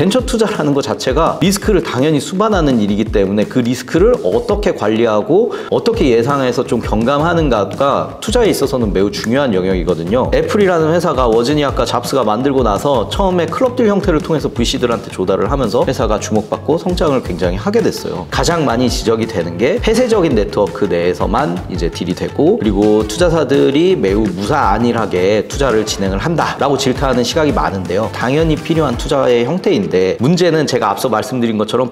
벤처 투자라는 것 자체가 리스크를 당연히 수반하는 일이기 때문에 그 리스크를 어떻게 관리하고 어떻게 예상해서 좀 경감하는가가 투자에 있어서는 매우 중요한 영역이거든요. 애플이라는 회사가 워지니아과 잡스가 만들고 나서 처음에 클럽딜 형태를 통해서 VC들한테 조달을 하면서 회사가 주목받고 성장을 굉장히 하게 됐어요. 가장 많이 지적이 되는 게 폐쇄적인 네트워크 내에서만 이제 딜이 되고, 그리고 투자사들이 매우 무사안일하게 투자를 진행을 한다라고 질타하는 시각이 많은데요. 당연히 필요한 투자의 형태인데, 문제는 제가 앞서 말씀드린 것처럼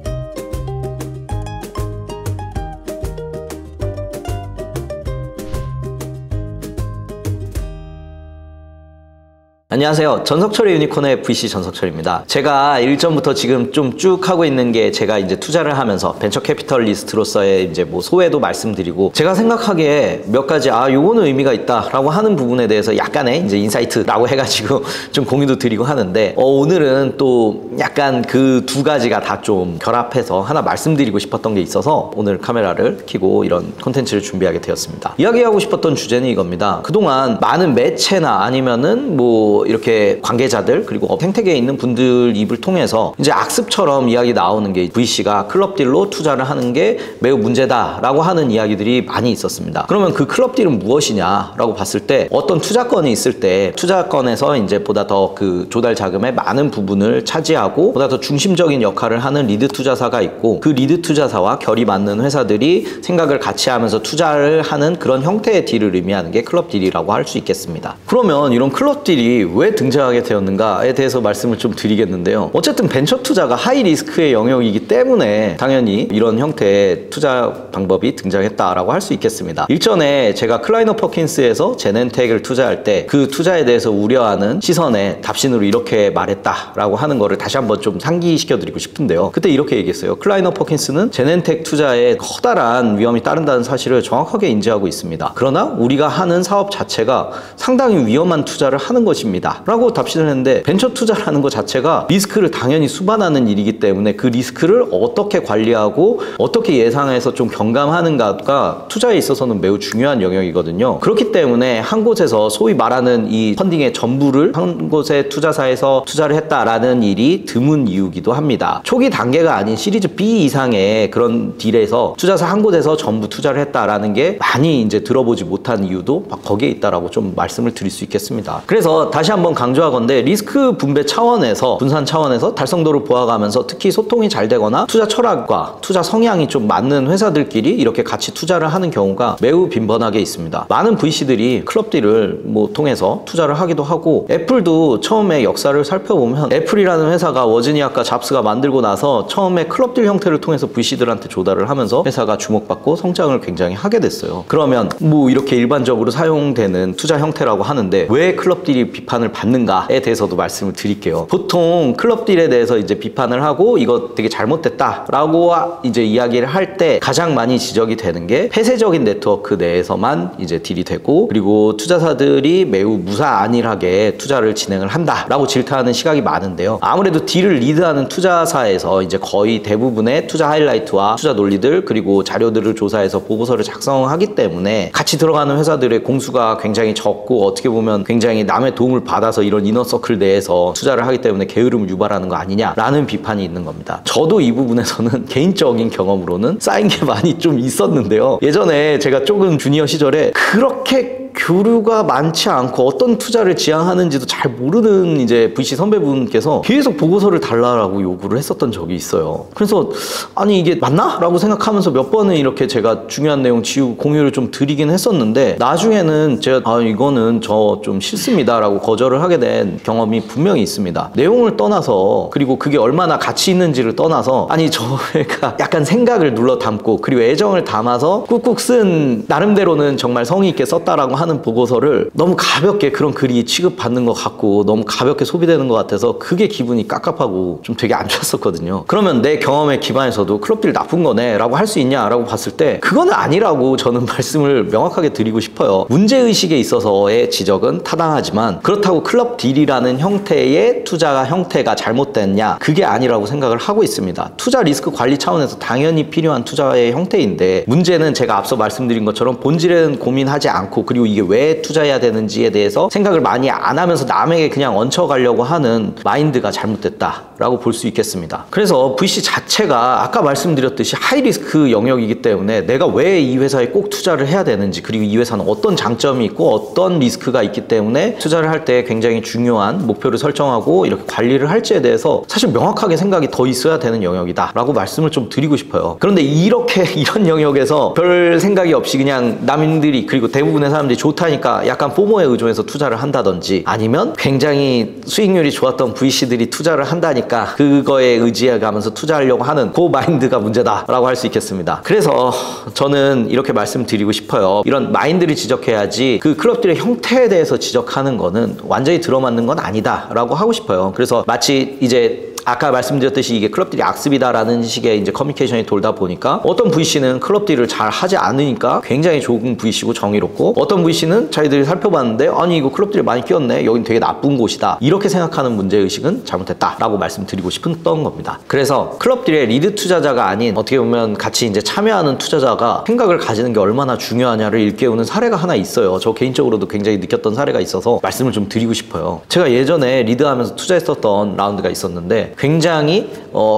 안녕하세요. 전석철의 유니콘의 VC 전석철입니다. 제가 일전부터 지금 좀 쭉 하고 있는 게, 제가 이제 투자를 하면서 벤처 캐피털리스트로서의 이제 뭐 소회도 말씀드리고, 제가 생각하기에 몇 가지 요거는 의미가 있다라고 하는 부분에 대해서 약간의 이제 인사이트라고 해가지고 좀 공유도 드리고 하는데, 오늘은 또 약간 그 두 가지가 다 좀 결합해서 하나 말씀드리고 싶었던 게 있어서 오늘 카메라를 켜고 이런 콘텐츠를 준비하게 되었습니다. 이야기하고 싶었던 주제는 이겁니다. 그동안 많은 매체나 아니면은 뭐 이렇게 관계자들, 그리고 생태계에 있는 분들 입을 통해서 이제 악습처럼 이야기 나오는 게, VC가 클럽딜로 투자를 하는 게 매우 문제다라고 하는 이야기들이 많이 있었습니다. 그러면 그 클럽딜은 무엇이냐라고 봤을 때, 어떤 투자건이 있을 때 투자건에서 이제 보다 더 그 조달 자금의 많은 부분을 차지하고 보다 더 중심적인 역할을 하는 리드 투자사가 있고, 그 리드 투자사와 결이 맞는 회사들이 생각을 같이 하면서 투자를 하는 그런 형태의 딜을 의미하는 게 클럽딜이라고 할 수 있겠습니다. 그러면 이런 클럽딜이 왜 등장하게 되었는가에 대해서 말씀을 좀 드리겠는데요. 어쨌든 벤처 투자가 하이 리스크의 영역이기 때문에 당연히 이런 형태의 투자 방법이 등장했다라고 할 수 있겠습니다. 일전에 제가 클라이너 퍼킨스에서 제넨텍을 투자할 때 그 투자에 대해서 우려하는 시선에 답신으로 이렇게 말했다라고 하는 거를 다시 한번 좀 상기시켜 드리고 싶은데요. 그때 이렇게 얘기했어요. 클라이너 퍼킨스는 제넨텍 투자에 커다란 위험이 따른다는 사실을 정확하게 인지하고 있습니다. 그러나 우리가 하는 사업 자체가 상당히 위험한 투자를 하는 것입니다 라고 답신을 했는데, 벤처 투자라는 것 자체가 리스크를 당연히 수반하는 일이기 때문에 그 리스크를 어떻게 관리하고 어떻게 예상해서 좀 경감하는가가 투자에 있어서는 매우 중요한 영역이거든요. 그렇기 때문에 한 곳에서 소위 말하는 이 펀딩의 전부를 한 곳의 투자사에서 투자를 했다라는 일이 드문 이유기도 합니다. 초기 단계가 아닌 시리즈 B 이상의 그런 딜에서 투자사 한 곳에서 전부 투자를 했다라는 게 많이 이제 들어보지 못한 이유도 거기에 있다라고 좀 말씀을 드릴 수 있겠습니다. 그래서 다시 한번 강조하건대, 리스크 분배 차원에서, 분산 차원에서 달성도를 보아가면서 특히 소통이 잘 되거나 투자 철학과 투자 성향이 좀 맞는 회사들끼리 이렇게 같이 투자를 하는 경우가 매우 빈번하게 있습니다. 많은 VC들이 클럽딜을 뭐 통해서 투자를 하기도 하고, 애플도 처음에 역사를 살펴보면 애플이라는 회사가 워지니아과 잡스가 만들고 나서 처음에 클럽딜 형태를 통해서 VC들한테 조달을 하면서 회사가 주목받고 성장을 굉장히 하게 됐어요. 그러면 뭐 이렇게 일반적으로 사용되는 투자 형태라고 하는데, 왜 클럽딜이 비판을 받는가에 대해서도 말씀을 드릴게요. 보통 클럽딜에 대해서 이제 비판을 하고 이거 되게 잘못됐다라고 이제 이야기를 할 때 가장 많이 지적이 되는 게 폐쇄적인 네트워크 내에서만 이제 딜이 되고, 그리고 투자사들이 매우 무사안일하게 투자를 진행을 한다라고 질타하는 시각이 많은데요. 아무래도 딜을 리드하는 투자사에서 이제 거의 대부분의 투자 하이라이트와 투자 논리들, 그리고 자료들을 조사해서 보고서를 작성하기 때문에 같이 들어가는 회사들의 공수가 굉장히 적고, 어떻게 보면 굉장히 남의 도움을 받아서 이런 이너서클 내에서 투자를 하기 때문에 게으름을 유발하는 거 아니냐라는 비판이 있는 겁니다. 저도 이 부분에서는 개인적인 경험으로는 쌓인 게 많이 좀 있었는데요. 예전에 제가 조금 주니어 시절에 그렇게 교류가 많지 않고 어떤 투자를 지향하는지도 잘 모르는 이제 VC 선배분께서 계속 보고서를 달라고 요구를 했었던 적이 있어요. 그래서 아니 이게 맞나? 라고 생각하면서 몇 번은 이렇게 제가 중요한 내용 지우고 공유를 좀 드리긴 했었는데, 나중에는 제가 이거는 저 좀 싫습니다 라고 거절을 하게 된 경험이 분명히 있습니다. 내용을 떠나서, 그리고 그게 얼마나 가치 있는지를 떠나서, 아니 저희가 약간 생각을 눌러 담고 그리고 애정을 담아서 꾹꾹 쓴, 나름대로는 정말 성의 있게 썼다라고 하는 보고서를 너무 가볍게 그런 글이 취급받는 것 같고 너무 가볍게 소비되는 것 같아서 그게 기분이 깝깝하고 좀 되게 안 좋았었거든요. 그러면 내 경험에 기반해서도 클럽딜 나쁜 거네 라고 할 수 있냐 라고 봤을 때 그거는 아니라고 저는 말씀을 명확하게 드리고 싶어요. 문제의식에 있어서의 지적은 타당하지만 그렇다고 클럽딜이라는 형태의 투자 형태가 잘못됐냐, 그게 아니라고 생각을 하고 있습니다. 투자 리스크 관리 차원에서 당연히 필요한 투자의 형태인데, 문제는 제가 앞서 말씀드린 것처럼 본질은 고민하지 않고, 그리고 이게 왜 투자해야 되는지에 대해서 생각을 많이 안 하면서 남에게 그냥 얹혀가려고 하는 마인드가 잘못됐다라고 볼 수 있겠습니다. 그래서 VC 자체가 아까 말씀드렸듯이 하이리스크 영역이기 때문에 내가 왜 이 회사에 꼭 투자를 해야 되는지, 그리고 이 회사는 어떤 장점이 있고 어떤 리스크가 있기 때문에 투자를 할 때 굉장히 중요한 목표를 설정하고 이렇게 관리를 할지에 대해서 사실 명확하게 생각이 더 있어야 되는 영역이다 라고 말씀을 좀 드리고 싶어요. 그런데 이렇게 이런 영역에서 별 생각이 없이 그냥 남들이, 그리고 대부분의 사람들이 좋다니까 약간 포모에 의존해서 투자를 한다든지, 아니면 굉장히 수익률이 좋았던 VC들이 투자를 한다니까 그거에 의지해 가면서 투자하려고 하는 그 마인드가 문제다라고 할 수 있겠습니다. 그래서 저는 이렇게 말씀드리고 싶어요. 이런 마인드를 지적해야지 그 클럽들의 형태에 대해서 지적하는 거는 완전히 들어맞는 건 아니다 라고 하고 싶어요. 그래서 마치 이제 아까 말씀드렸듯이 이게 클럽들이 악습이다라는 식의 이제 커뮤니케이션이 돌다 보니까 어떤 VC는 클럽들을 잘 하지 않으니까 굉장히 좋은 VC고 정의롭고, 어떤 VC는 자기들이 살펴봤는데 아니 이거 클럽들이 많이 끼었네, 여긴 되게 나쁜 곳이다, 이렇게 생각하는 문제의식은 잘못됐다라고 말씀드리고 싶었던 겁니다. 그래서 클럽들의 리드 투자자가 아닌 어떻게 보면 같이 이제 참여하는 투자자가 생각을 가지는 게 얼마나 중요하냐를 일깨우는 사례가 하나 있어요. 저 개인적으로도 굉장히 느꼈던 사례가 있어서 말씀을 좀 드리고 싶어요. 제가 예전에 리드하면서 투자했었던 라운드가 있었는데 굉장히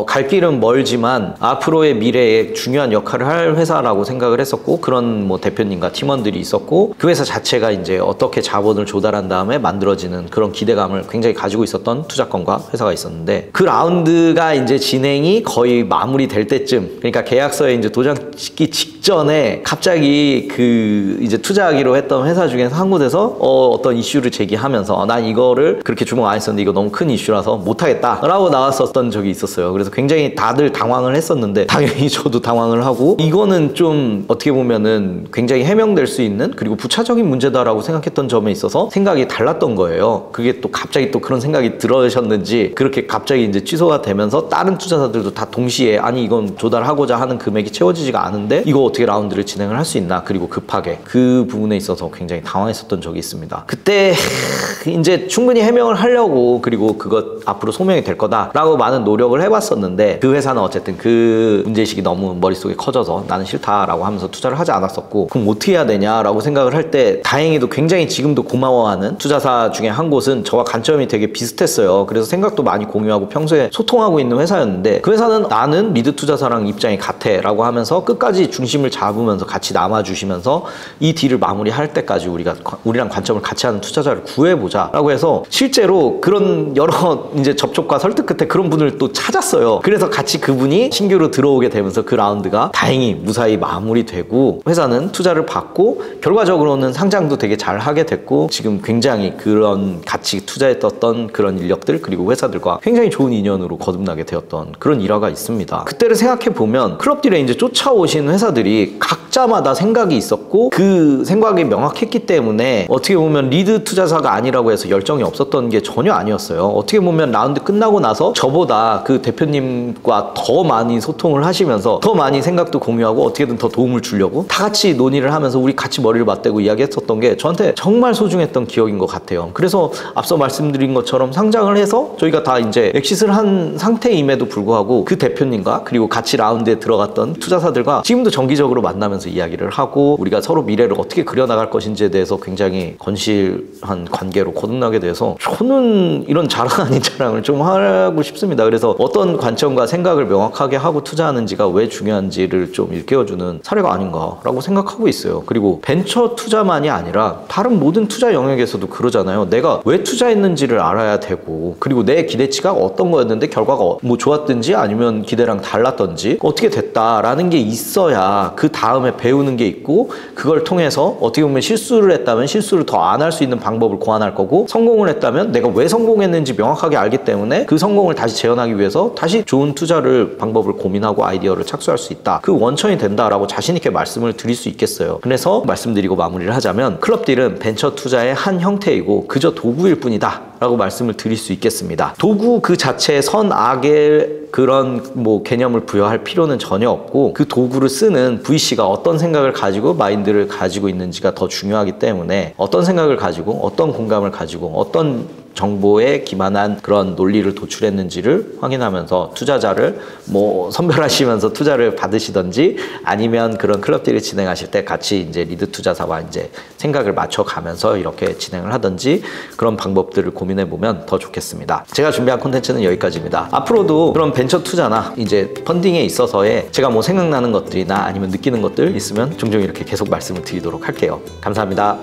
갈 길은 멀지만 앞으로의 미래에 중요한 역할을 할 회사라고 생각을 했었고, 그런 뭐 대표님과 팀원들이 있었고, 그 회사 자체가 이제 어떻게 자본을 조달한 다음에 만들어지는 그런 기대감을 굉장히 가지고 있었던 투자권과 회사가 있었는데, 그 라운드가 이제 진행이 거의 마무리될 때쯤, 그러니까 계약서에 이제 도장 찍기 직전에 갑자기 그 이제 투자하기로 했던 회사 중에서 한 곳에서 어떤 이슈를 제기하면서 난 이거를 그렇게 주목 안 했었는데 이거 너무 큰 이슈라서 못하겠다 라고 나왔었던 적이 있었어요. 그래서 굉장히 다들 당황을 했었는데 당연히 저도 당황을 하고, 이거는 좀 어떻게 보면은 굉장히 해명될 수 있는, 그리고 부차적인 문제다라고 생각했던 점에 있어서 생각이 달랐던 거예요. 그게 또 갑자기 또 그런 생각이 들으셨는지 그렇게 갑자기 이제 취소가 되면서 다른 투자자들도 다 동시에 아니 이건 조달하고자 하는 금액이 채워지지가 않은데 이거 어떻게 라운드를 진행을 할 수 있나, 그리고 급하게 그 부분에 있어서 굉장히 당황했었던 적이 있습니다. 그때 이제 충분히 해명을 하려고, 그리고 그것 앞으로 소명이 될 거다 라고 많은 노력을 해봤었는데, 그 회사는 어쨌든 그 문제의식이 너무 머릿속에 커져서 나는 싫다라고 하면서 투자를 하지 않았었고, 그럼 어떻게 해야 되냐라고 생각을 할 때 다행히도 굉장히 지금도 고마워하는 투자사 중에 한 곳은 저와 관점이 되게 비슷했어요. 그래서 생각도 많이 공유하고 평소에 소통하고 있는 회사였는데, 그 회사는 나는 리드 투자사랑 입장이 같아 라고 하면서 끝까지 중심을 잡으면서 같이 남아주시면서 이 딜을 마무리할 때까지 우리랑 관점을 같이 하는 투자자를 구해보자 라고 해서 실제로 그런 여러 이제 접촉과 설득 끝에 그런 분을 또 찾았어요. 그래서 같이 그분이 신규로 들어오게 되면서 그 라운드가 다행히 무사히 마무리되고, 회사는 투자를 받고 결과적으로는 상장도 되게 잘 하게 됐고, 지금 굉장히 그런 같이 투자했던 그런 인력들 그리고 회사들과 굉장히 좋은 인연으로 거듭나게 되었던 그런 일화가 있습니다. 그때를 생각해 보면 클럽딜에 이제 쫓아오신 회사들이 각자마다 생각이 있었고, 그 생각이 명확했기 때문에 어떻게 보면 리드 투자사가 아니라고 해서 열정이 없었던 게 전혀 아니었어요. 어떻게 보면 라운드 끝나고 나서 저보다 그 대표님과 더 많이 소통을 하시면서 더 많이 생각도 공유하고 어떻게든 더 도움을 주려고 다 같이 논의를 하면서 우리 같이 머리를 맞대고 이야기했었던 게 저한테 정말 소중했던 기억인 것 같아요. 그래서 앞서 말씀드린 것처럼 상장을 해서 저희가 다 이제 엑시트를 한 상태임에도 불구하고 그 대표님과 그리고 같이 라운드에 들어갔던 투자사들과 지금도 정기적으로 만나면서 이야기를 하고, 우리가 서로 미래를 어떻게 그려나갈 것인지에 대해서 굉장히 건실한 관계로 거듭나게 돼서 저는 이런 자랑 아닌 자랑을 좀 하고 싶습니다. 그래서 어떤 관점과 생각을 명확하게 하고 투자하는지가 왜 중요한지를 좀 일깨워주는 사례가 아닌가라고 생각하고 있어요. 그리고 벤처 투자만이 아니라 다른 모든 투자 영역에서도 그러잖아요. 내가 왜 투자했는지를 알아야 되고, 그리고 내 기대치가 어떤 거였는데 결과가 뭐 좋았든지 아니면 기대랑 달랐던지 어떻게 됐다라는 게 있어야 그 다음에 배우는 게 있고, 그걸 통해서 어떻게 보면 실수를 했다면 실수를 더 안 할 수 있는 방법을 고안할 거고, 성공을 했다면 내가 왜 성공했는지 명확하게 알기 때문에 그 성공을 다시 재현하기 위해서 다시 좋은 투자를 방법을 고민하고 아이디어를 착수할 수 있다, 그 원천이 된다라고 자신 있게 말씀을 드릴 수 있겠어요. 그래서 말씀드리고 마무리를 하자면, 클럽딜은 벤처 투자의 한 형태이고 그저 도구일 뿐이다 라고 말씀을 드릴 수 있겠습니다. 도구 그 자체의 선악의 그런 뭐 개념을 부여할 필요는 전혀 없고, 그 도구를 쓰는 VC가 어떤 생각을 가지고 마인드를 가지고 있는지가 더 중요하기 때문에, 어떤 생각을 가지고 어떤 공감을 가지고 어떤 정보에 기반한 그런 논리를 도출했는지를 확인하면서 투자자를 뭐 선별하시면서 투자를 받으시던지, 아니면 그런 클럽들이 진행하실 때 같이 이제 리드 투자사와 이제 생각을 맞춰가면서 이렇게 진행을 하던지, 그런 방법들을 고민해 보면 더 좋겠습니다. 제가 준비한 콘텐츠는 여기까지입니다. 앞으로도 그런 벤처 투자나 이제 펀딩에 있어서의 제가 뭐 생각나는 것들이나 아니면 느끼는 것들 있으면 종종 이렇게 계속 말씀을 드리도록 할게요. 감사합니다.